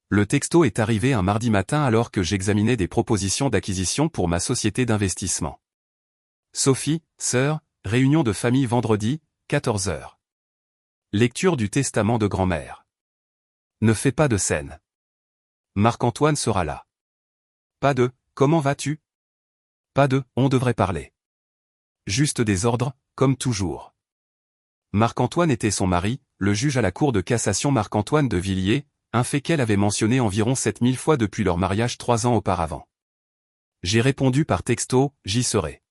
Le texto est arrivé un mardi matin alors que j'examinais des propositions d'acquisition pour ma société d'investissement. Sophie, sœur, réunion de famille vendredi, 14 h. Lecture du testament de grand-mère. Ne fais pas de scène. Marc-Antoine sera là. Pas de « comment vas-tu ?» Pas de « on devrait parler ». Juste des ordres, comme toujours. Marc-Antoine était son mari, le juge à la cour de cassation Marc-Antoine de Villiers, un fait qu'elle avait mentionné environ 7000 fois depuis leur mariage 3 ans auparavant. J'ai répondu par texto, j'y serai.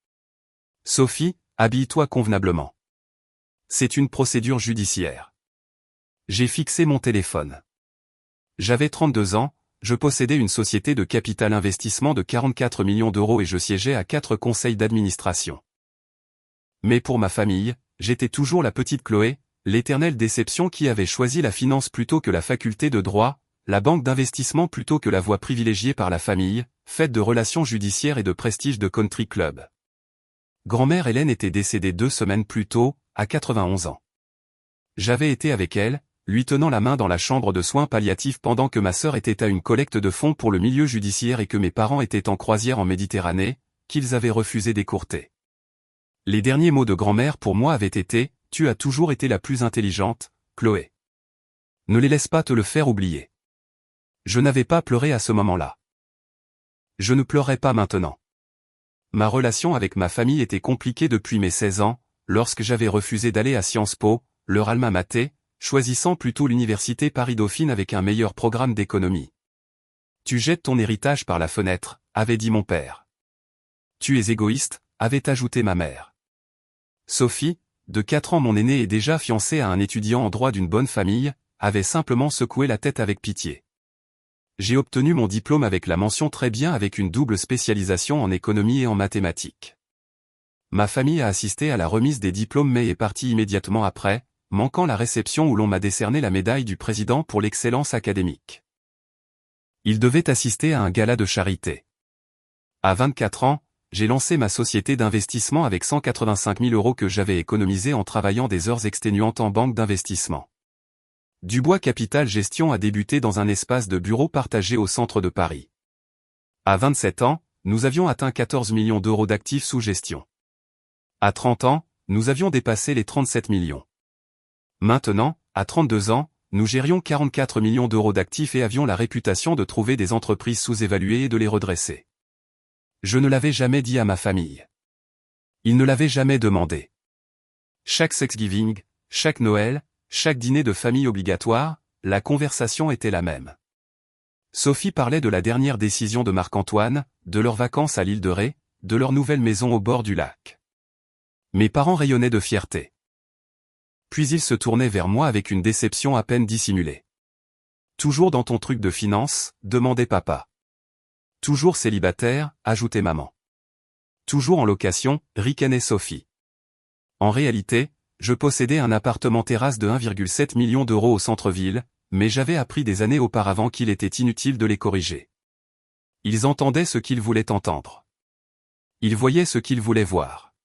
Sophie, habille-toi convenablement. C'est une procédure judiciaire. J'ai fixé mon téléphone. J'avais 32 ans, je possédais une société de capital investissement de 44 millions d'euros et je siégeais à 4 conseils d'administration. Mais pour ma famille, j'étais toujours la petite Chloé, l'éternelle déception qui avait choisi la finance plutôt que la faculté de droit, la banque d'investissement plutôt que la voie privilégiée par la famille, faite de relations judiciaires et de prestige de country club. Grand-mère Hélène était décédée 2 semaines plus tôt, à 91 ans. J'avais été avec elle, lui tenant la main dans la chambre de soins palliatifs pendant que ma sœur était à une collecte de fonds pour le milieu judiciaire et que mes parents étaient en croisière en Méditerranée, qu'ils avaient refusé d'écourter. Les derniers mots de grand-mère pour moi avaient été « Tu as toujours été la plus intelligente, Chloé. Ne les laisse pas te le faire oublier. » Je n'avais pas pleuré à ce moment-là. Je ne pleurerai pas maintenant. Ma relation avec ma famille était compliquée depuis mes 16 ans, lorsque j'avais refusé d'aller à Sciences Po, leur alma mater, choisissant plutôt l'université Paris-Dauphine avec un meilleur programme d'économie. « Tu jettes ton héritage par la fenêtre », avait dit mon père. « Tu es égoïste », avait ajouté ma mère. Sophie, de 4 ans mon aînée et déjà fiancée à un étudiant en droit d'une bonne famille, avait simplement secoué la tête avec pitié. J'ai obtenu mon diplôme avec la mention très bien avec une double spécialisation en économie et en mathématiques. Ma famille a assisté à la remise des diplômes mais est partie immédiatement après, manquant la réception où l'on m'a décerné la médaille du président pour l'excellence académique. Il devait assister à un gala de charité. À 24 ans, j'ai lancé ma société d'investissement avec 185 000 € que j'avais économisés en travaillant des heures exténuantes en banque d'investissement. Dubois Capital Gestion a débuté dans un espace de bureaux partagé au centre de Paris. À 27 ans, nous avions atteint 14 millions d'euros d'actifs sous gestion. À 30 ans, nous avions dépassé les 37 millions. Maintenant, à 32 ans, nous gérions 44 millions d'euros d'actifs et avions la réputation de trouver des entreprises sous-évaluées et de les redresser. Je ne l'avais jamais dit à ma famille. Ils ne l'avaient jamais demandé. Chaque Thanksgiving, chaque Noël, chaque dîner de famille obligatoire, la conversation était la même. Sophie parlait de la dernière décision de Marc-Antoine, de leurs vacances à l'île de Ré, de leur nouvelle maison au bord du lac. Mes parents rayonnaient de fierté. Puis ils se tournaient vers moi avec une déception à peine dissimulée. « Toujours dans ton truc de finance ?» demandait papa. « Toujours célibataire ?» ajoutait maman. « Toujours en location ?» ricanait Sophie. En réalité, je possédais un appartement terrasse de 1,7 million d'euros au centre-ville, mais j'avais appris des années auparavant qu'il était inutile de les corriger. Ils entendaient ce qu'ils voulaient entendre. Ils voyaient ce qu'ils voulaient voir.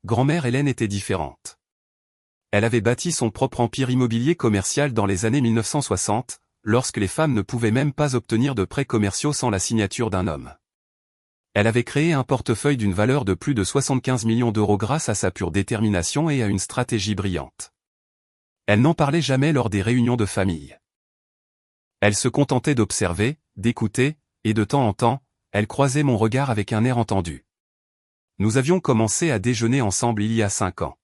Grand-mère Hélène était différente. Elle avait bâti son propre empire immobilier commercial dans les années 1960, lorsque les femmes ne pouvaient même pas obtenir de prêts commerciaux sans la signature d'un homme. Elle avait créé un portefeuille d'une valeur de plus de 75 millions d'euros grâce à sa pure détermination et à une stratégie brillante. Elle n'en parlait jamais lors des réunions de famille. Elle se contentait d'observer, d'écouter, et de temps en temps, elle croisait mon regard avec un air entendu. Nous avions commencé à déjeuner ensemble il y a 5 ans.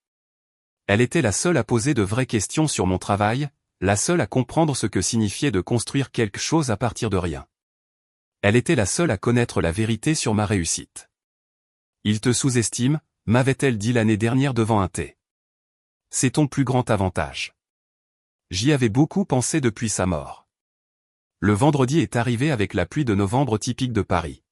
Elle était la seule à poser de vraies questions sur mon travail, la seule à comprendre ce que signifiait de construire quelque chose à partir de rien. Elle était la seule à connaître la vérité sur ma réussite. « Il te sous-estime », m'avait-elle dit l'année dernière devant un thé. « C'est ton plus grand avantage. » J'y avais beaucoup pensé depuis sa mort. Le vendredi est arrivé avec la pluie de novembre typique de Paris.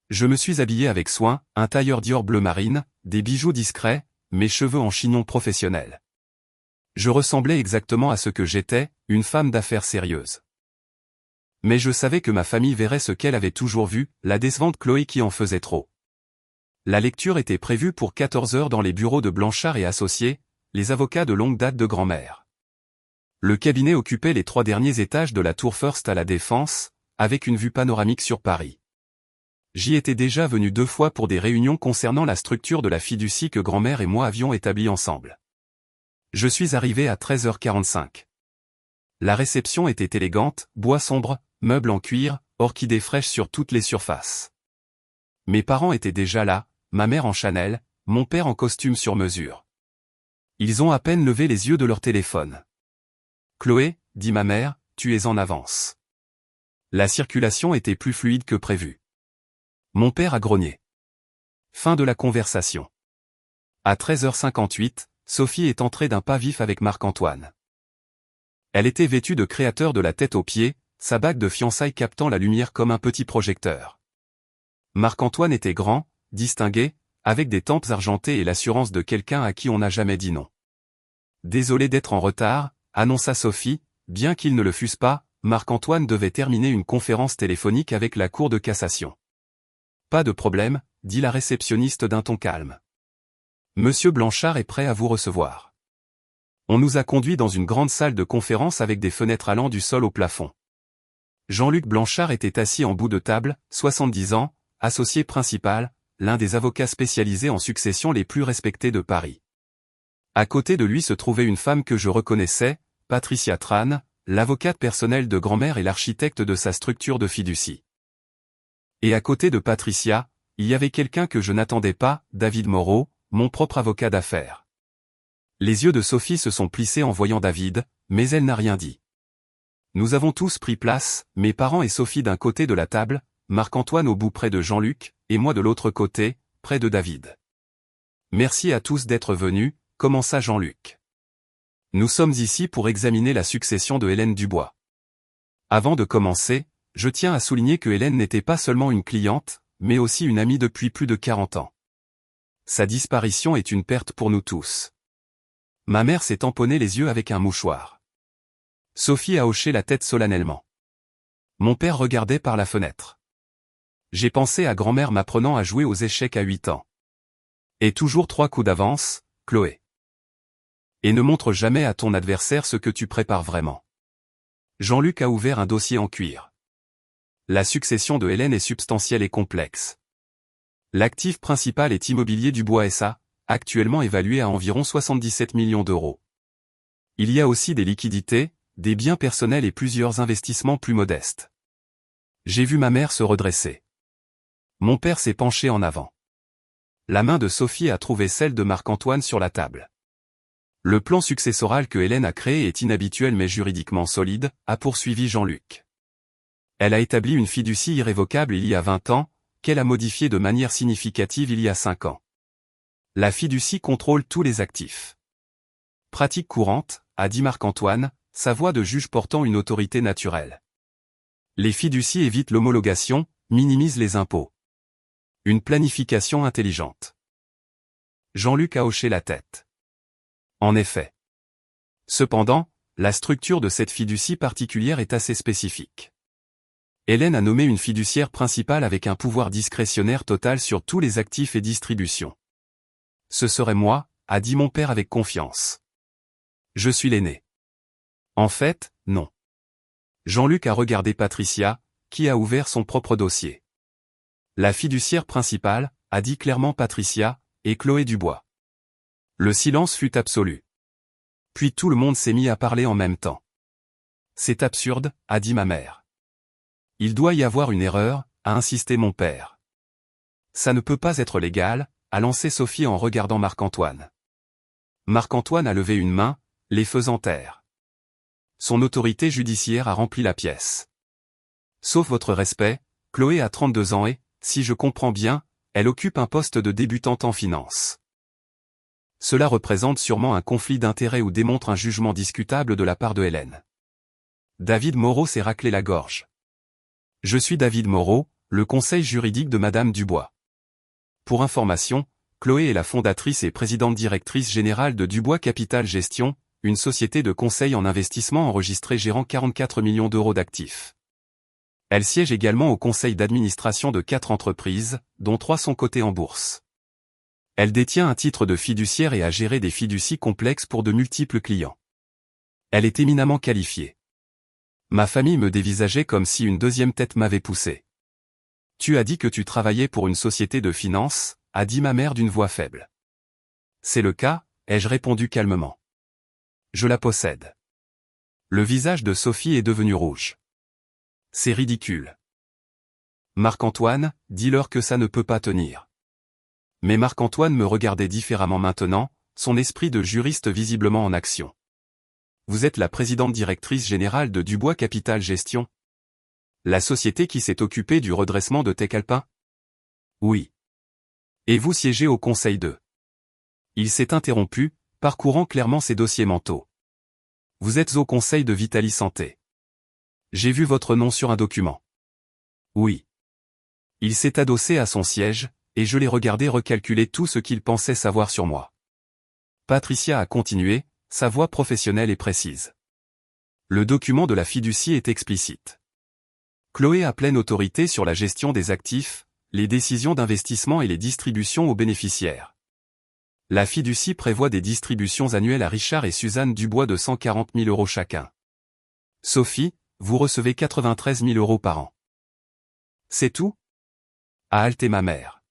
Je me suis habillé avec soin, un tailleur Dior bleu marine, des bijoux discrets, mes cheveux en chignon professionnel. Je ressemblais exactement à ce que j'étais, une femme d'affaires sérieuse. Mais je savais que ma famille verrait ce qu'elle avait toujours vu, la décevante Chloé qui en faisait trop. La lecture était prévue pour 14 h dans les bureaux de Blanchard et Associés, les avocats de longue date de grand-mère. Le cabinet occupait les 3 derniers étages de la tour First à la Défense, avec une vue panoramique sur Paris. J'y étais déjà venu 2 fois pour des réunions concernant la structure de la fiducie que grand-mère et moi avions établie ensemble. Je suis arrivé à 13h45. La réception était élégante, bois sombre, meubles en cuir, orchidées fraîches sur toutes les surfaces. Mes parents étaient déjà là, ma mère en Chanel, mon père en costume sur mesure. Ils ont à peine levé les yeux de leur téléphone. « Chloé, dit ma mère, tu es en avance. » La circulation était plus fluide que prévu. Mon père a grogné. Fin de la conversation. À 13h58, Sophie est entrée d'un pas vif avec Marc-Antoine. Elle était vêtue de créateur de la tête aux pieds, sa bague de fiançailles captant la lumière comme un petit projecteur. Marc-Antoine était grand, distingué, avec des tempes argentées et l'assurance de quelqu'un à qui on n'a jamais dit non. « Désolé d'être en retard », annonça Sophie, bien qu'ils ne le fussent pas, Marc-Antoine devait terminer une conférence téléphonique avec la Cour de cassation. « Pas de problème », dit la réceptionniste d'un ton calme. « Monsieur Blanchard est prêt à vous recevoir. » On nous a conduits dans une grande salle de conférence avec des fenêtres allant du sol au plafond. Jean-Luc Blanchard était assis en bout de table, 70 ans, associé principal, l'un des avocats spécialisés en succession les plus respectés de Paris. À côté de lui se trouvait une femme que je reconnaissais, Patricia Tran, l'avocate personnelle de grand-mère et l'architecte de sa structure de fiducie. Et à côté de Patricia, il y avait quelqu'un que je n'attendais pas, David Moreau, mon propre avocat d'affaires. Les yeux de Sophie se sont plissés en voyant David, mais elle n'a rien dit. Nous avons tous pris place, mes parents et Sophie d'un côté de la table, Marc-Antoine au bout près de Jean-Luc, et moi de l'autre côté, près de David. Merci à tous d'être venus, commença Jean-Luc. Nous sommes ici pour examiner la succession de Hélène Dubois. Avant de commencer, je tiens à souligner que Hélène n'était pas seulement une cliente, mais aussi une amie depuis plus de 40 ans. Sa disparition est une perte pour nous tous. Ma mère s'est tamponné les yeux avec un mouchoir. Sophie a hoché la tête solennellement. Mon père regardait par la fenêtre. J'ai pensé à grand-mère m'apprenant à jouer aux échecs à 8 ans. Et toujours 3 coups d'avance, Chloé. Et ne montre jamais à ton adversaire ce que tu prépares vraiment. Jean-Luc a ouvert un dossier en cuir. La succession de Hélène est substantielle et complexe. L'actif principal est Immobilier Dubois SA, actuellement évalué à environ 77 millions d'euros. Il y a aussi des liquidités, des biens personnels et plusieurs investissements plus modestes. J'ai vu ma mère se redresser. Mon père s'est penché en avant. La main de Sophie a trouvé celle de Marc-Antoine sur la table. Le plan successoral que Hélène a créé est inhabituel mais juridiquement solide, a poursuivi Jean-Luc. Elle a établi une fiducie irrévocable il y a 20 ans, qu'elle a modifiée de manière significative il y a 5 ans. La fiducie contrôle tous les actifs. Pratique courante, a dit Marc-Antoine, sa voix de juge portant une autorité naturelle. Les fiducies évitent l'homologation, minimisent les impôts. Une planification intelligente. Jean-Luc a hoché la tête. En effet. Cependant, la structure de cette fiducie particulière est assez spécifique. Hélène a nommé une fiduciaire principale avec un pouvoir discrétionnaire total sur tous les actifs et distributions. Ce serait moi, a dit mon père avec confiance. Je suis l'aîné. En fait, non. Jean-Luc a regardé Patricia, qui a ouvert son propre dossier. La fiduciaire principale, a dit clairement Patricia, et Chloé Dubois. Le silence fut absolu. Puis tout le monde s'est mis à parler en même temps. C'est absurde, a dit ma mère. Il doit y avoir une erreur, a insisté mon père. Ça ne peut pas être légal, a lancé Sophie en regardant Marc-Antoine. Marc-Antoine a levé une main, les faisant taire. Son autorité judiciaire a rempli la pièce. Sauf votre respect, Chloé a 32 ans et, si je comprends bien, elle occupe un poste de débutante en finance. Cela représente sûrement un conflit d'intérêts ou démontre un jugement discutable de la part de Hélène. David Moreau s'est raclé la gorge. Je suis David Moreau, le conseil juridique de Madame Dubois. Pour information, Chloé est la fondatrice et présidente directrice générale de Dubois Capital Gestion, une société de conseil en investissement enregistrée gérant 44 millions d'euros d'actifs. Elle siège également au conseil d'administration de 4 entreprises, dont 3 sont cotées en bourse. Elle détient un titre de fiduciaire et a géré des fiducies complexes pour de multiples clients. Elle est éminemment qualifiée. Ma famille me dévisageait comme si une deuxième tête m'avait poussé. Tu as dit que tu travaillais pour une société de finance, a dit ma mère d'une voix faible. C'est le cas, ai-je répondu calmement. Je la possède. Le visage de Sophie est devenu rouge. C'est ridicule. Marc-Antoine, dis-leur que ça ne peut pas tenir. Mais Marc-Antoine me regardait différemment maintenant, son esprit de juriste visiblement en action. Vous êtes la présidente directrice générale de Dubois Capital Gestion? La société qui s'est occupée du redressement de Tech-Alpin? Oui. Et vous siégez au conseil de... Il s'est interrompu, parcourant clairement ses dossiers mentaux. Vous êtes au conseil de Vitali Santé. J'ai vu votre nom sur un document. Oui. Il s'est adossé à son siège, et je l'ai regardé recalculer tout ce qu'il pensait savoir sur moi. Patricia a continué, sa voix professionnelle et précise. Le document de la fiducie est explicite. Chloé a pleine autorité sur la gestion des actifs, les décisions d'investissement et les distributions aux bénéficiaires. La fiducie prévoit des distributions annuelles à Richard et Suzanne Dubois de 140 000 € chacun. Sophie, vous recevez 93 000 € par an. C'est tout? A haleté ma mère.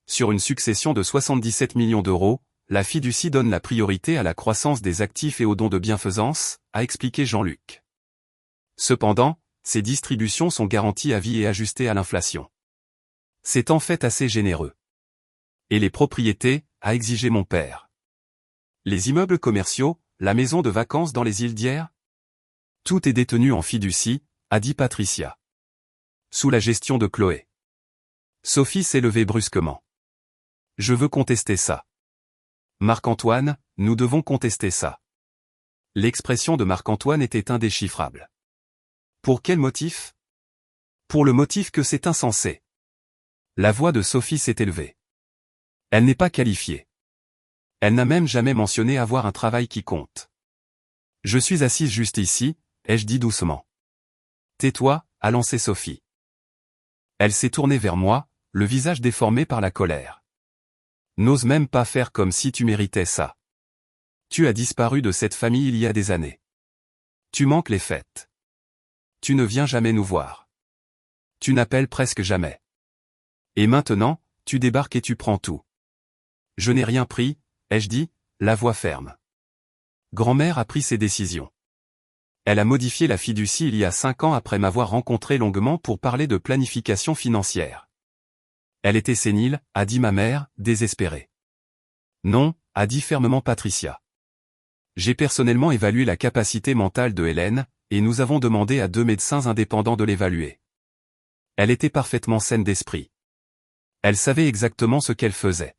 Sur une succession de 77 millions d'euros, la fiducie donne la priorité à la croissance des actifs et aux dons de bienfaisance, a expliqué Jean-Luc. Cependant, ces distributions sont garanties à vie et ajustées à l'inflation. C'est en fait assez généreux. Et les propriétés, a exigé mon père. Les immeubles commerciaux, la maison de vacances dans les îles d'Hyères? Tout est détenu en fiducie, a dit Patricia. Sous la gestion de Chloé. Sophie s'est levée brusquement. Je veux contester ça. Marc-Antoine, nous devons contester ça. L'expression de Marc-Antoine était indéchiffrable. Pour quel motif? Pour le motif que c'est insensé. La voix de Sophie s'est élevée. Elle n'est pas qualifiée. Elle n'a même jamais mentionné avoir un travail qui compte. Je suis assise juste ici, ai-je dit doucement. Tais-toi, a lancé Sophie. Elle s'est tournée vers moi, le visage déformé par la colère. N'ose même pas faire comme si tu méritais ça. Tu as disparu de cette famille il y a des années. Tu manques les fêtes. Tu ne viens jamais nous voir. Tu n'appelles presque jamais. Et maintenant, tu débarques et tu prends tout. Je n'ai rien pris, ai-je dit, la voix ferme. Grand-mère a pris ses décisions. Elle a modifié la fiducie il y a 5 ans après m'avoir rencontré longuement pour parler de planification financière. Elle était sénile, a dit ma mère, désespérée. Non, a dit fermement Patricia. J'ai personnellement évalué la capacité mentale de Hélène, et nous avons demandé à 2 médecins indépendants de l'évaluer. Elle était parfaitement saine d'esprit. Elle savait exactement ce qu'elle faisait.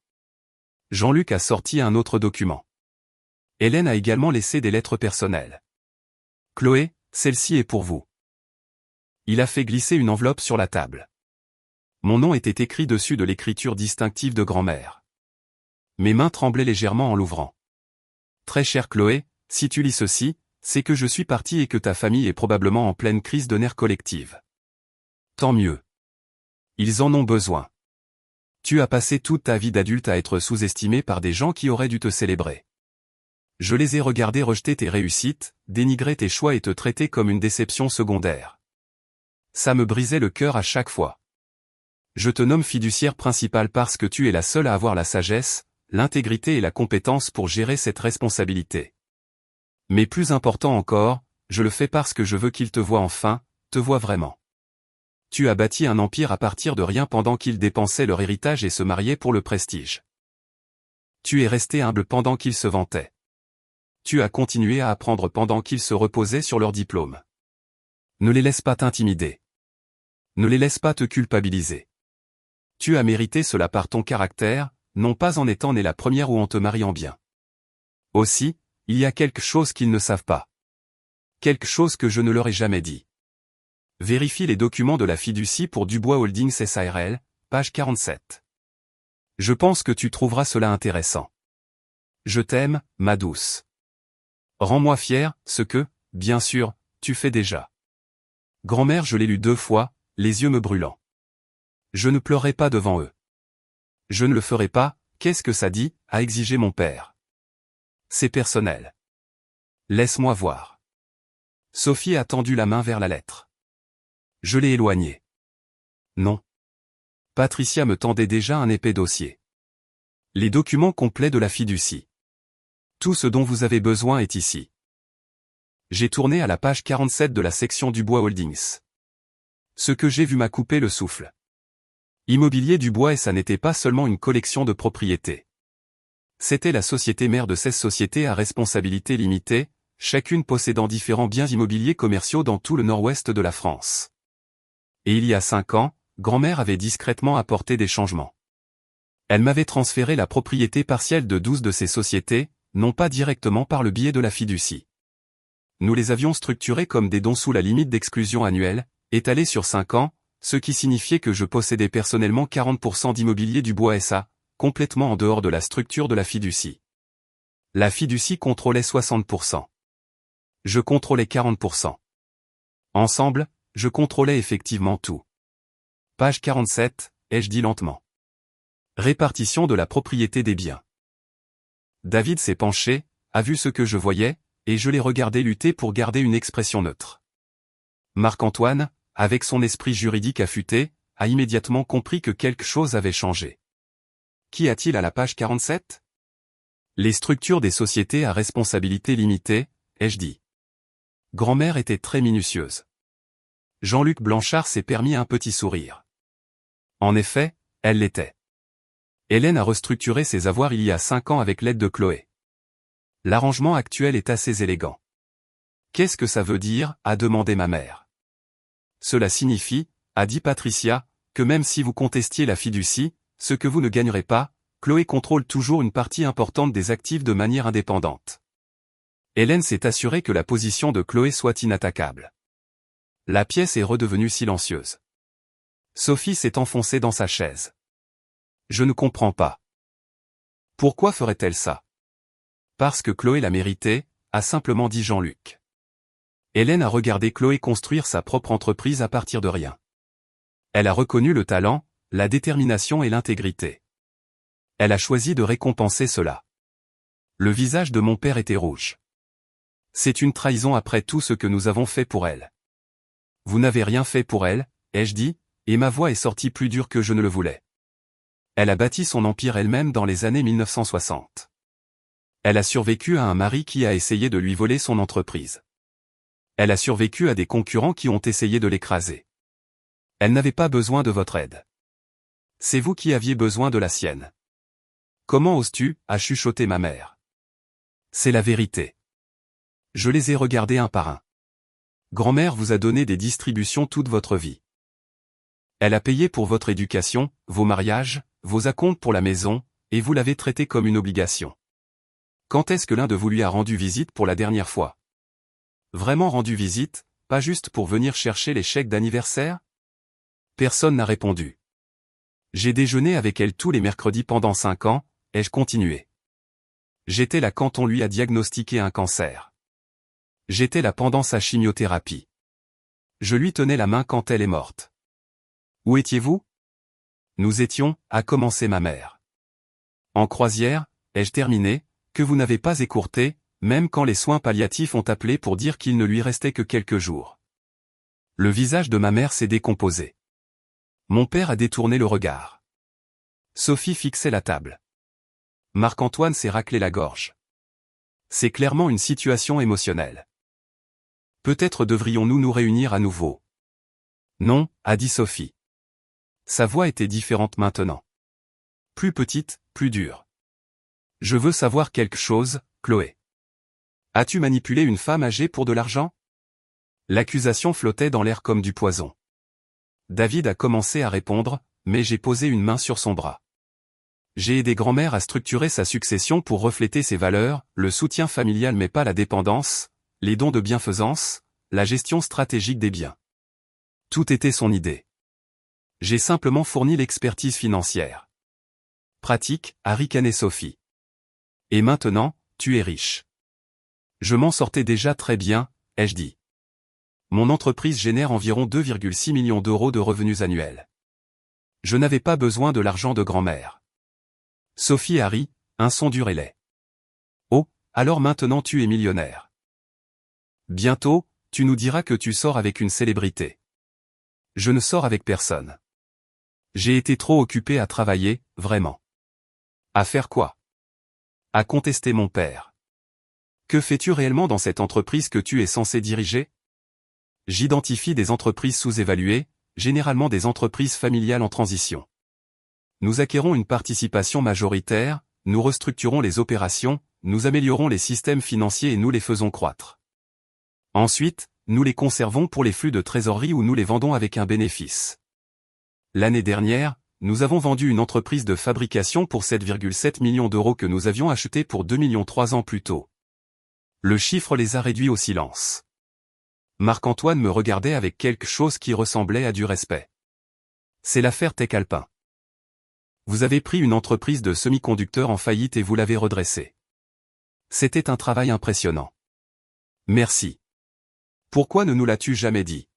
Jean-Luc a sorti un autre document. Hélène a également laissé des lettres personnelles. Chloé, celle-ci est pour vous. Il a fait glisser une enveloppe sur la table. Mon nom était écrit dessus de l'écriture distinctive de grand-mère. Mes mains tremblaient légèrement en l'ouvrant. Très chère Chloé, si tu lis ceci, c'est que je suis parti et que ta famille est probablement en pleine crise de nerfs collective. Tant mieux. Ils en ont besoin. Tu as passé toute ta vie d'adulte à être sous-estimé par des gens qui auraient dû te célébrer. Je les ai regardés rejeter tes réussites, dénigrer tes choix et te traiter comme une déception secondaire. Ça me brisait le cœur à chaque fois. Je te nomme fiduciaire principale parce que tu es la seule à avoir la sagesse, l'intégrité et la compétence pour gérer cette responsabilité. Mais plus important encore, je le fais parce que je veux qu'ils te voient enfin, te voient vraiment. Tu as bâti un empire à partir de rien pendant qu'ils dépensaient leur héritage et se mariaient pour le prestige. Tu es resté humble pendant qu'ils se vantaient. Tu as continué à apprendre pendant qu'ils se reposaient sur leur diplôme. Ne les laisse pas t'intimider. Ne les laisse pas te culpabiliser. Tu as mérité cela par ton caractère, non pas en étant né la première ou en te mariant bien. Aussi, il y a quelque chose qu'ils ne savent pas. Quelque chose que je ne leur ai jamais dit. Vérifie les documents de la fiducie pour Dubois Holdings SARL, page 47. Je pense que tu trouveras cela intéressant. Je t'aime, ma douce. Rends-moi fier, ce que, bien sûr, tu fais déjà. Grand-mère, je l'ai lu 2 fois, les yeux me brûlant. Je ne pleurerai pas devant eux. Je ne le ferai pas, qu'est-ce que ça dit, a exigé mon père. C'est personnel. Laisse-moi voir. Sophie a tendu la main vers la lettre. Je l'ai éloignée. Non. Patricia me tendait déjà un épais dossier. Les documents complets de la fiducie. Tout ce dont vous avez besoin est ici. J'ai tourné à la page 47 de la section Dubois Holdings. Ce que j'ai vu m'a coupé le souffle. Immobilier Dubois, et ça n'était pas seulement une collection de propriétés. C'était la société mère de 16 sociétés à responsabilité limitée, chacune possédant différents biens immobiliers commerciaux dans tout le nord-ouest de la France. Et il y a 5 ans, grand-mère avait discrètement apporté des changements. Elle m'avait transféré la propriété partielle de 12 de ces sociétés, non pas directement par le biais de la fiducie. Nous les avions structurés comme des dons sous la limite d'exclusion annuelle, étalés sur 5 ans, ce qui signifiait que je possédais personnellement 40% d'immobilier Dubois SA, complètement en dehors de la structure de la fiducie. La fiducie contrôlait 60%. Je contrôlais 40%. Ensemble, je contrôlais effectivement tout. Page 47, ai-je dit lentement. Répartition de la propriété des biens. David s'est penché, a vu ce que je voyais, et je l'ai regardé lutter pour garder une expression neutre. Marc-Antoine, avec son esprit juridique affûté, a immédiatement compris que quelque chose avait changé. Qu'y a-t-il à la page 47 ? Les structures des sociétés à responsabilité limitée, ai-je dit. Grand-mère était très minutieuse. Jean-Luc Blanchard s'est permis un petit sourire. En effet, elle l'était. Hélène a restructuré ses avoirs il y a 5 ans avec l'aide de Chloé. L'arrangement actuel est assez élégant. Qu'est-ce que ça veut dire, a demandé ma mère. Cela signifie, a dit Patricia, que même si vous contestiez la fiducie, ce que vous ne gagnerez pas, Chloé contrôle toujours une partie importante des actifs de manière indépendante. Hélène s'est assurée que la position de Chloé soit inattaquable. La pièce est redevenue silencieuse. Sophie s'est enfoncée dans sa chaise. Je ne comprends pas. Pourquoi ferait-elle ça? Parce que Chloé l'a mérité, a simplement dit Jean-Luc. Hélène a regardé Chloé construire sa propre entreprise à partir de rien. Elle a reconnu le talent, la détermination et l'intégrité. Elle a choisi de récompenser cela. Le visage de mon père était rouge. C'est une trahison après tout ce que nous avons fait pour elle. Vous n'avez rien fait pour elle, ai-je dit, et ma voix est sortie plus dure que je ne le voulais. Elle a bâti son empire elle-même dans les années 1960. Elle a survécu à un mari qui a essayé de lui voler son entreprise. Elle a survécu à des concurrents qui ont essayé de l'écraser. Elle n'avait pas besoin de votre aide. C'est vous qui aviez besoin de la sienne. Comment oses-tu, a chuchoté ma mère. C'est la vérité. Je les ai regardés un par un. Grand-mère vous a donné des distributions toute votre vie. Elle a payé pour votre éducation, vos mariages, vos acomptes pour la maison, et vous l'avez traité comme une obligation. Quand est-ce que l'un de vous lui a rendu visite pour la dernière fois? Vraiment rendu visite, pas juste pour venir chercher les chèques d'anniversaire? Personne n'a répondu. J'ai déjeuné avec elle tous les mercredis pendant 5 ans, ai-je continué. J'étais là quand on lui a diagnostiqué un cancer. J'étais là pendant sa chimiothérapie. Je lui tenais la main quand elle est morte. Où étiez-vous? Nous étions, a commencé ma mère. En croisière, ai-je terminé, que vous n'avez pas écourté, même quand les soins palliatifs ont appelé pour dire qu'il ne lui restait que quelques jours. Le visage de ma mère s'est décomposé. Mon père a détourné le regard. Sophie fixait la table. Marc-Antoine s'est raclé la gorge. C'est clairement une situation émotionnelle. Peut-être devrions-nous nous réunir à nouveau. Non, a dit Sophie. Sa voix était différente maintenant. Plus petite, plus dure. Je veux savoir quelque chose, Chloé. As-tu manipulé une femme âgée pour de l'argent? L'accusation flottait dans l'air comme du poison. David a commencé à répondre, mais j'ai posé une main sur son bras. J'ai aidé grand-mère à structurer sa succession pour refléter ses valeurs, le soutien familial mais pas la dépendance, les dons de bienfaisance, la gestion stratégique des biens. Tout était son idée. J'ai simplement fourni l'expertise financière. Pratique, a ricané Sophie. Et maintenant, tu es riche. Je m'en sortais déjà très bien, ai-je dit. Mon entreprise génère environ 2,6 millions d'euros de revenus annuels. Je n'avais pas besoin de l'argent de grand-mère. Sophie a ri, un son dur et laid. Oh, alors maintenant tu es millionnaire. Bientôt, tu nous diras que tu sors avec une célébrité. Je ne sors avec personne. J'ai été trop occupé à travailler, vraiment. À faire quoi? À contester mon père. Que fais-tu réellement dans cette entreprise que tu es censé diriger? J'identifie des entreprises sous-évaluées, généralement des entreprises familiales en transition. Nous acquérons une participation majoritaire, nous restructurons les opérations, nous améliorons les systèmes financiers et nous les faisons croître. Ensuite, nous les conservons pour les flux de trésorerie ou nous les vendons avec un bénéfice. L'année dernière, nous avons vendu une entreprise de fabrication pour 7,7 millions d'euros que nous avions achetée pour 2,3 millions 3 ans plus tôt. Le chiffre les a réduits au silence. Marc-Antoine me regardait avec quelque chose qui ressemblait à du respect. C'est l'affaire Tech Alpin. Vous avez pris une entreprise de semi-conducteurs en faillite et vous l'avez redressée. C'était un travail impressionnant. Merci. Pourquoi ne nous l'as-tu jamais dit?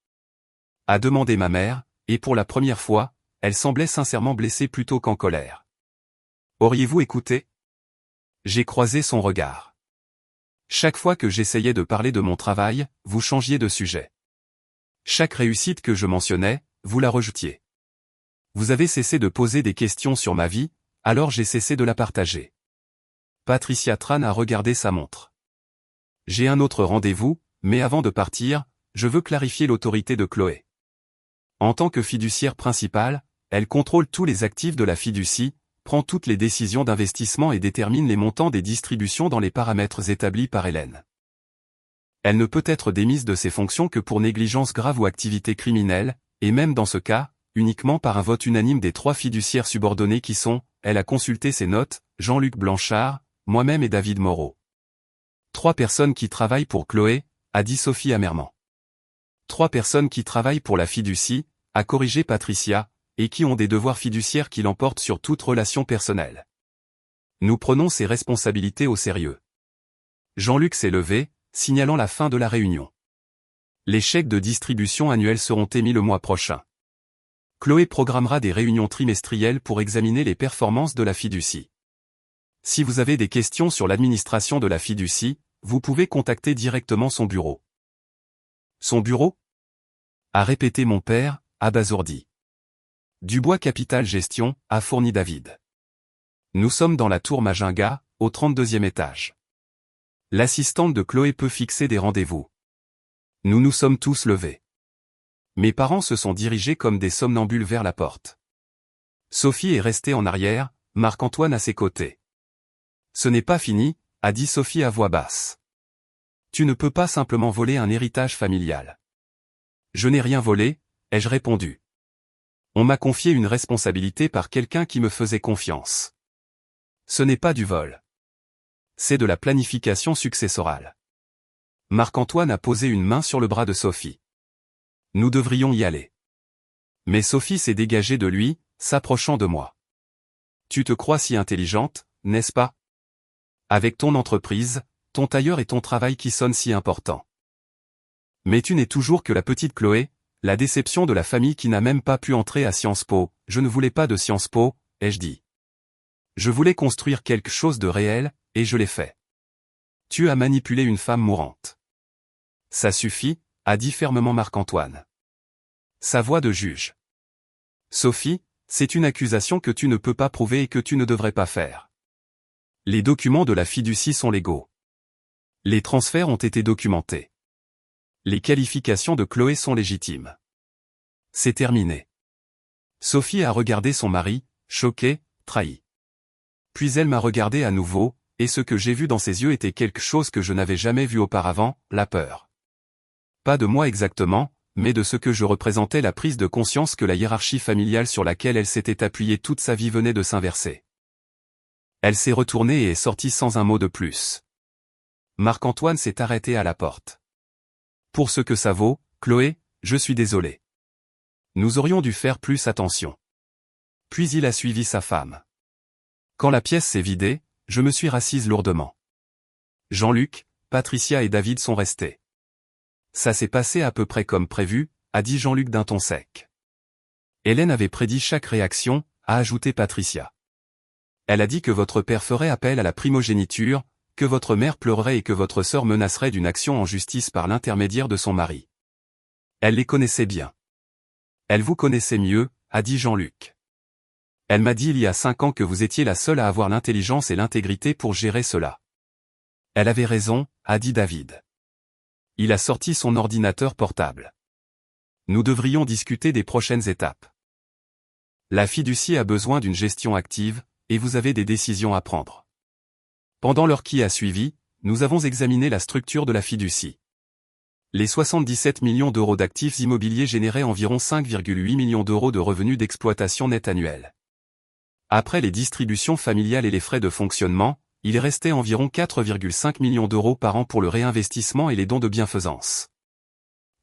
A demandé ma mère, et pour la première fois, elle semblait sincèrement blessée plutôt qu'en colère. Auriez-vous écouté? J'ai croisé son regard. Chaque fois que j'essayais de parler de mon travail, vous changiez de sujet. Chaque réussite que je mentionnais, vous la rejetiez. Vous avez cessé de poser des questions sur ma vie, alors j'ai cessé de la partager. Patricia Tran a regardé sa montre. J'ai un autre rendez-vous, mais avant de partir, je veux clarifier l'autorité de Chloé. En tant que fiduciaire principale, elle contrôle tous les actifs de la fiducie, prend toutes les décisions d'investissement et détermine les montants des distributions dans les paramètres établis par Hélène. Elle ne peut être démise de ses fonctions que pour négligence grave ou activité criminelle, et même dans ce cas, uniquement par un vote unanime des 3 fiduciaires subordonnés qui sont, elle a consulté ses notes, Jean-Luc Blanchard, moi-même et David Moreau. 3 personnes qui travaillent pour Chloé, a dit Sophie amèrement. 3 personnes qui travaillent pour la fiducie, a corrigé Patricia, et qui ont des devoirs fiduciaires qui l'emportent sur toute relation personnelle. Nous prenons ces responsabilités au sérieux. Jean-Luc s'est levé, signalant la fin de la réunion. Les chèques de distribution annuels seront émis le mois prochain. Chloé programmera des réunions trimestrielles pour examiner les performances de la fiducie. Si vous avez des questions sur l'administration de la fiducie, vous pouvez contacter directement son bureau. Son bureau? A répété mon père, abasourdi. Dubois Capital Gestion, a fourni David. Nous sommes dans la tour Majunga, au 32e étage. L'assistante de Chloé peut fixer des rendez-vous. Nous nous sommes tous levés. Mes parents se sont dirigés comme des somnambules vers la porte. Sophie est restée en arrière, Marc-Antoine à ses côtés. Ce n'est pas fini, a dit Sophie à voix basse. Tu ne peux pas simplement voler un héritage familial. Je n'ai rien volé, ai-je répondu. On m'a confié une responsabilité par quelqu'un qui me faisait confiance. Ce n'est pas du vol. C'est de la planification successorale. Marc-Antoine a posé une main sur le bras de Sophie. Nous devrions y aller. Mais Sophie s'est dégagée de lui, s'approchant de moi. Tu te crois si intelligente, n'est-ce pas? Avec ton entreprise, ton tailleur et ton travail qui sonnent si importants. Mais tu n'es toujours que la petite Chloé, la déception de la famille qui n'a même pas pu entrer à Sciences Po. Je ne voulais pas de Sciences Po, ai-je dit. Je voulais construire quelque chose de réel, et je l'ai fait. Tu as manipulé une femme mourante. Ça suffit, a dit fermement Marc-Antoine. Sa voix de juge. Sophie, c'est une accusation que tu ne peux pas prouver et que tu ne devrais pas faire. Les documents de la fiducie sont légaux. Les transferts ont été documentés. Les qualifications de Chloé sont légitimes. C'est terminé. Sophie a regardé son mari, choquée, trahie. Puis elle m'a regardé à nouveau, et ce que j'ai vu dans ses yeux était quelque chose que je n'avais jamais vu auparavant, la peur. Pas de moi exactement, mais de ce que je représentais, la prise de conscience que la hiérarchie familiale sur laquelle elle s'était appuyée toute sa vie venait de s'inverser. Elle s'est retournée et est sortie sans un mot de plus. Marc-Antoine s'est arrêté à la porte. Pour ce que ça vaut, Chloé, je suis désolé. Nous aurions dû faire plus attention. Puis il a suivi sa femme. Quand la pièce s'est vidée, je me suis rassise lourdement. Jean-Luc, Patricia et David sont restés. Ça s'est passé à peu près comme prévu, a dit Jean-Luc d'un ton sec. Hélène avait prédit chaque réaction, a ajouté Patricia. Elle a dit que votre père ferait appel à la primogéniture, que votre mère pleurerait et que votre sœur menacerait d'une action en justice par l'intermédiaire de son mari. Elle les connaissait bien. Elle vous connaissait mieux, a dit Jean-Luc. Elle m'a dit il y a 5 ans que vous étiez la seule à avoir l'intelligence et l'intégrité pour gérer cela. Elle avait raison, a dit David. Il a sorti son ordinateur portable. Nous devrions discuter des prochaines étapes. La fiducie a besoin d'une gestion active, et vous avez des décisions à prendre. Pendant l'heure qui a suivi, nous avons examiné la structure de la fiducie. Les 77 millions d'euros d'actifs immobiliers généraient environ 5,8 millions d'euros de revenus d'exploitation net annuels. Après les distributions familiales et les frais de fonctionnement, il restait environ 4,5 millions d'euros par an pour le réinvestissement et les dons de bienfaisance.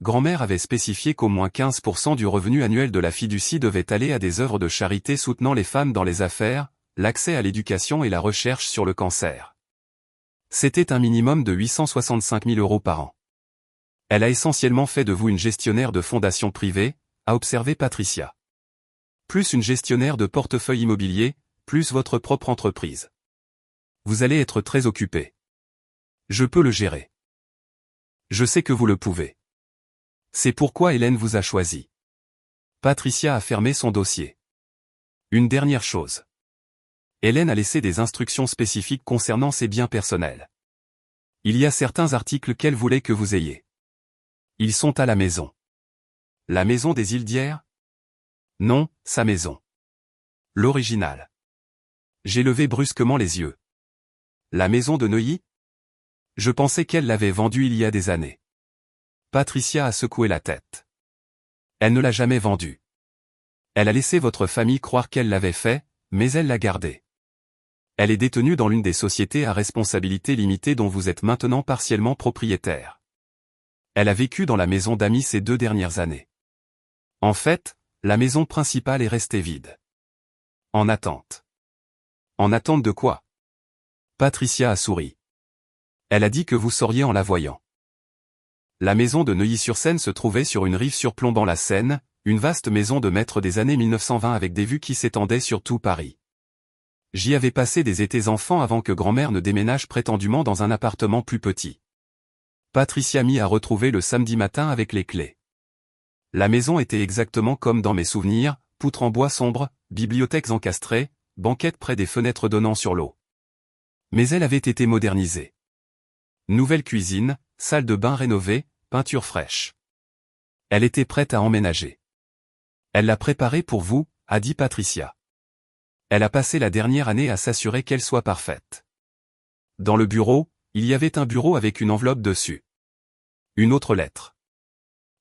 Grand-mère avait spécifié qu'au moins 15% du revenu annuel de la fiducie devait aller à des œuvres de charité soutenant les femmes dans les affaires, l'accès à l'éducation et la recherche sur le cancer. C'était un minimum de 865 000 euros par an. Elle a essentiellement fait de vous une gestionnaire de fondation privée, a observé Patricia. Plus une gestionnaire de portefeuille immobilier, plus votre propre entreprise. Vous allez être très occupé. Je peux le gérer. Je sais que vous le pouvez. C'est pourquoi Hélène vous a choisi. Patricia a fermé son dossier. Une dernière chose. Hélène a laissé des instructions spécifiques concernant ses biens personnels. Il y a certains articles qu'elle voulait que vous ayez. Ils sont à la maison. La maison des îles d'Hyères ? Non, sa maison. L'original. J'ai levé brusquement les yeux. La maison de Neuilly ? Je pensais qu'elle l'avait vendue il y a des années. Patricia a secoué la tête. Elle ne l'a jamais vendue. Elle a laissé votre famille croire qu'elle l'avait fait, mais elle l'a gardée. Elle est détenue dans l'une des sociétés à responsabilité limitée dont vous êtes maintenant partiellement propriétaire. Elle a vécu dans la maison d'amis ces 2 dernières années. En fait, la maison principale est restée vide. En attente. En attente de quoi ? Patricia a souri. Elle a dit que vous sauriez en la voyant. La maison de Neuilly-sur-Seine se trouvait sur une rive surplombant la Seine, une vaste maison de maître des années 1920 avec des vues qui s'étendaient sur tout Paris. J'y avais passé des étés enfants avant que grand-mère ne déménage prétendument dans un appartement plus petit. Patricia m'y a retrouvé le samedi matin avec les clés. La maison était exactement comme dans mes souvenirs, poutres en bois sombre, bibliothèques encastrées, banquettes près des fenêtres donnant sur l'eau. Mais elle avait été modernisée. Nouvelle cuisine, salle de bain rénovée, peinture fraîche. Elle était prête à emménager. Elle l'a préparée pour vous, a dit Patricia. Elle a passé la dernière année à s'assurer qu'elle soit parfaite. Dans le bureau, il y avait un bureau avec une enveloppe dessus. Une autre lettre.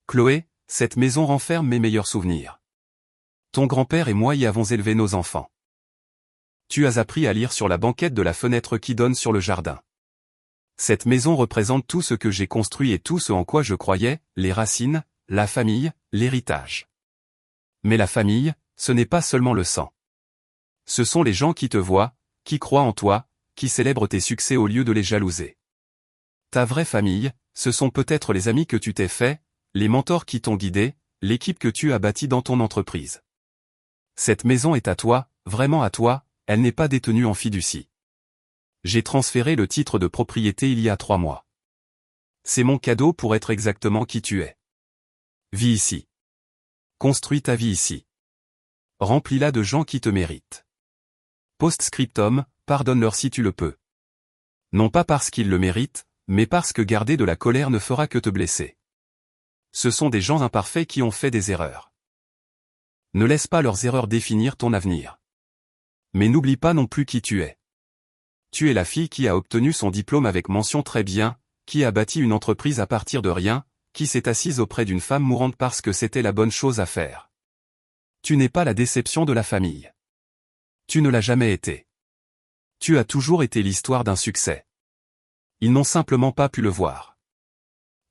Chloé, cette maison renferme mes meilleurs souvenirs. Ton grand-père et moi y avons élevé nos enfants. Tu as appris à lire sur la banquette de la fenêtre qui donne sur le jardin. Cette maison représente tout ce que j'ai construit et tout ce en quoi je croyais, les racines, la famille, l'héritage. Mais la famille, ce n'est pas seulement le sang. Ce sont les gens qui te voient, qui croient en toi, qui célèbrent tes succès au lieu de les jalouser. Ta vraie famille, ce sont peut-être les amis que tu t'es fait, les mentors qui t'ont guidé, l'équipe que tu as bâtie dans ton entreprise. Cette maison est à toi, vraiment à toi, elle n'est pas détenue en fiducie. J'ai transféré le titre de propriété il y a 3 mois. C'est mon cadeau pour être exactement qui tu es. Vis ici. Construis ta vie ici. Remplis-la de gens qui te méritent. Post-scriptum, pardonne-leur si tu le peux. Non pas parce qu'ils le méritent, mais parce que garder de la colère ne fera que te blesser. Ce sont des gens imparfaits qui ont fait des erreurs. Ne laisse pas leurs erreurs définir ton avenir. Mais n'oublie pas non plus qui tu es. Tu es la fille qui a obtenu son diplôme avec mention très bien, qui a bâti une entreprise à partir de rien, qui s'est assise auprès d'une femme mourante parce que c'était la bonne chose à faire. Tu n'es pas la déception de la famille. Tu ne l'as jamais été. Tu as toujours été l'histoire d'un succès. Ils n'ont simplement pas pu le voir.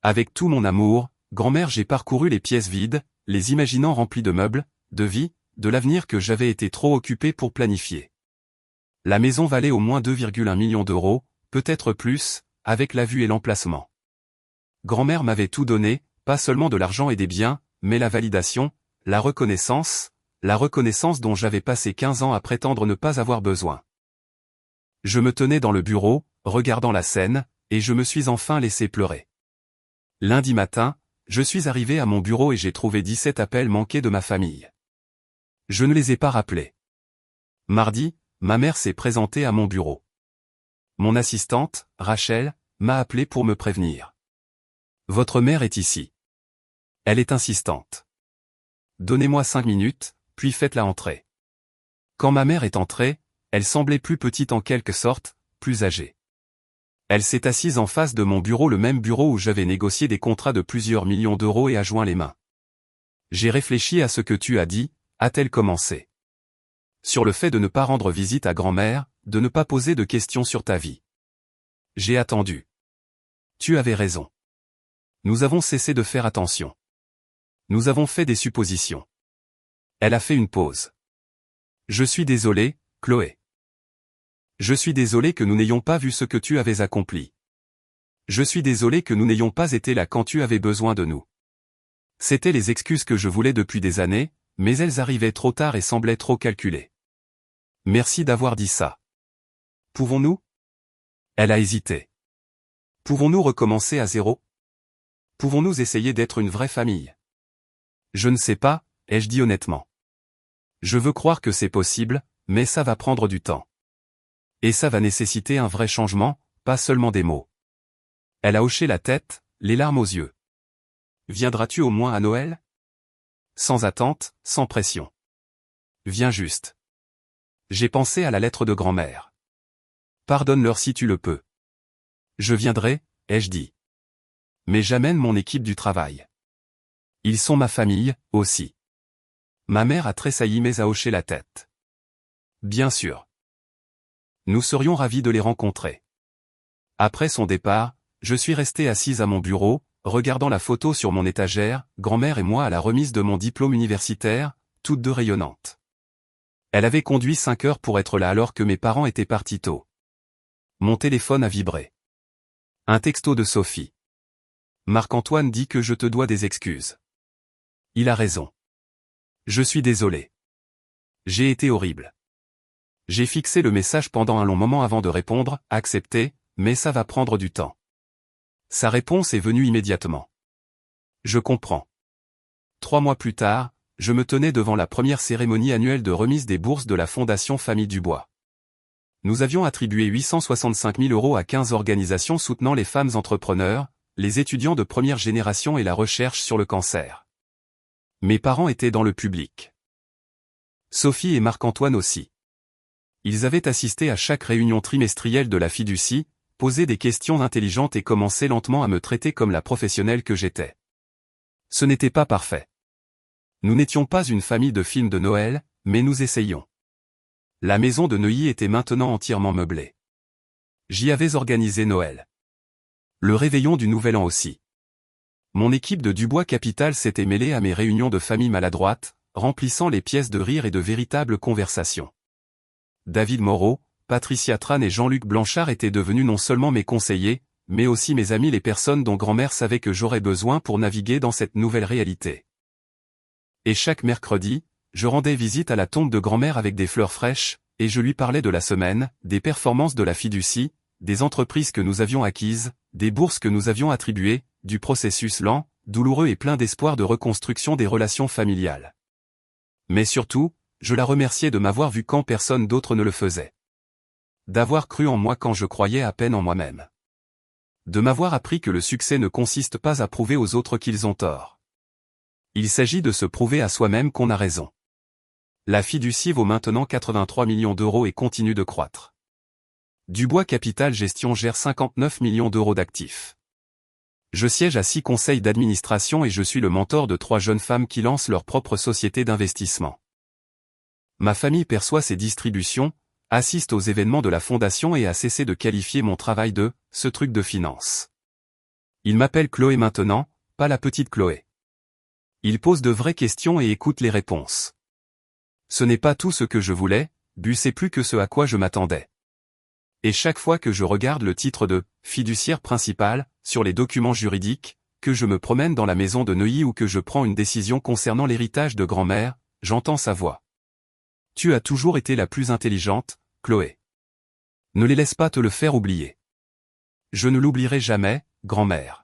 Avec tout mon amour, grand-mère, j'ai parcouru les pièces vides, les imaginant remplies de meubles, de vie, de l'avenir que j'avais été trop occupé pour planifier. La maison valait au moins 2,1 millions d'euros, peut-être plus, avec la vue et l'emplacement. Grand-mère m'avait tout donné, pas seulement de l'argent et des biens, mais la validation, la reconnaissance dont j'avais passé 15 ans à prétendre ne pas avoir besoin. Je me tenais dans le bureau, regardant la scène, et je me suis enfin laissé pleurer. Lundi matin, je suis arrivé à mon bureau et j'ai trouvé 17 appels manqués de ma famille. Je ne les ai pas rappelés. Mardi, ma mère s'est présentée à mon bureau. Mon assistante, Rachel, m'a appelé pour me prévenir. Votre mère est ici. Elle est insistante. Donnez-moi 5 minutes, puis faites-la entrer. Quand ma mère est entrée, elle semblait plus petite en quelque sorte, plus âgée. Elle s'est assise en face de mon bureau, le même bureau où j'avais négocié des contrats de plusieurs millions d'euros, et a joint les mains. J'ai réfléchi à ce que tu as dit, a-t-elle commencé. Sur le fait de ne pas rendre visite à grand-mère, de ne pas poser de questions sur ta vie. J'ai attendu. Tu avais raison. Nous avons cessé de faire attention. Nous avons fait des suppositions. Elle a fait une pause. Je suis désolé, Chloé. Je suis désolé que nous n'ayons pas vu ce que tu avais accompli. Je suis désolé que nous n'ayons pas été là quand tu avais besoin de nous. C'étaient les excuses que je voulais depuis des années, mais elles arrivaient trop tard et semblaient trop calculées. Merci d'avoir dit ça. Pouvons-nous? Elle a hésité. Pouvons-nous recommencer à zéro? Pouvons-nous essayer d'être une vraie famille? Je ne sais pas, ai-je dit honnêtement. Je veux croire que c'est possible, mais ça va prendre du temps. Et ça va nécessiter un vrai changement, pas seulement des mots. Elle a hoché la tête, les larmes aux yeux. Viendras-tu au moins à Noël? Sans attente, sans pression. Viens juste. J'ai pensé à la lettre de grand-mère. Pardonne-leur si tu le peux. Je viendrai, ai-je dit. Mais j'amène mon équipe du travail. Ils sont ma famille, aussi. Ma mère a tressailli mais a hoché la tête. Bien sûr. Nous serions ravis de les rencontrer. Après son départ, je suis resté assise à mon bureau, regardant la photo sur mon étagère, grand-mère et moi à la remise de mon diplôme universitaire, toutes deux rayonnantes. Elle avait conduit 5 heures pour être là alors que mes parents étaient partis tôt. Mon téléphone a vibré. Un texto de Sophie. Marc-Antoine dit que je te dois des excuses. Il a raison. Je suis désolé. J'ai été horrible. J'ai fixé le message pendant un long moment avant de répondre, accepter, mais ça va prendre du temps. Sa réponse est venue immédiatement. Je comprends. 3 mois plus tard, je me tenais devant la première cérémonie annuelle de remise des bourses de la Fondation Famille Dubois. Nous avions attribué 865 000 € à 15 organisations soutenant les femmes entrepreneurs, les étudiants de première génération et la recherche sur le cancer. Mes parents étaient dans le public. Sophie et Marc-Antoine aussi. Ils avaient assisté à chaque réunion trimestrielle de la fiducie, posé des questions intelligentes et commencé lentement à me traiter comme la professionnelle que j'étais. Ce n'était pas parfait. Nous n'étions pas une famille de films de Noël, mais nous essayions. La maison de Neuilly était maintenant entièrement meublée. J'y avais organisé Noël. Le réveillon du Nouvel An aussi. Mon équipe de Dubois Capital s'était mêlée à mes réunions de famille maladroites, remplissant les pièces de rire et de véritables conversations. David Moreau, Patricia Tran et Jean-Luc Blanchard étaient devenus non seulement mes conseillers, mais aussi mes amis, les personnes dont grand-mère savait que j'aurais besoin pour naviguer dans cette nouvelle réalité. Et chaque mercredi, je rendais visite à la tombe de grand-mère avec des fleurs fraîches, et je lui parlais de la semaine, des performances de la fiducie, des entreprises que nous avions acquises, des bourses que nous avions attribuées, du processus lent, douloureux et plein d'espoir de reconstruction des relations familiales. Mais surtout, je la remerciais de m'avoir vu quand personne d'autre ne le faisait. D'avoir cru en moi quand je croyais à peine en moi-même. De m'avoir appris que le succès ne consiste pas à prouver aux autres qu'ils ont tort. Il s'agit de se prouver à soi-même qu'on a raison. La fiducie vaut maintenant 83 millions d'euros et continue de croître. Dubois Capital Gestion gère 59 millions d'euros d'actifs. Je siège à 6 conseils d'administration et je suis le mentor de 3 jeunes femmes qui lancent leur propre société d'investissement. Ma famille perçoit ces distributions, assiste aux événements de la fondation et a cessé de qualifier mon travail de « ce truc de finance ». Il m'appelle Chloé maintenant, pas la petite Chloé. Il pose de vraies questions et écoute les réponses. Ce n'est pas tout ce que je voulais, c'est plus que ce à quoi je m'attendais. Et chaque fois que je regarde le titre de « fiduciaire principal » sur les documents juridiques, que je me promène dans la maison de Neuilly ou que je prends une décision concernant l'héritage de grand-mère, j'entends sa voix. Tu as toujours été la plus intelligente, Chloé. Ne les laisse pas te le faire oublier. Je ne l'oublierai jamais, grand-mère.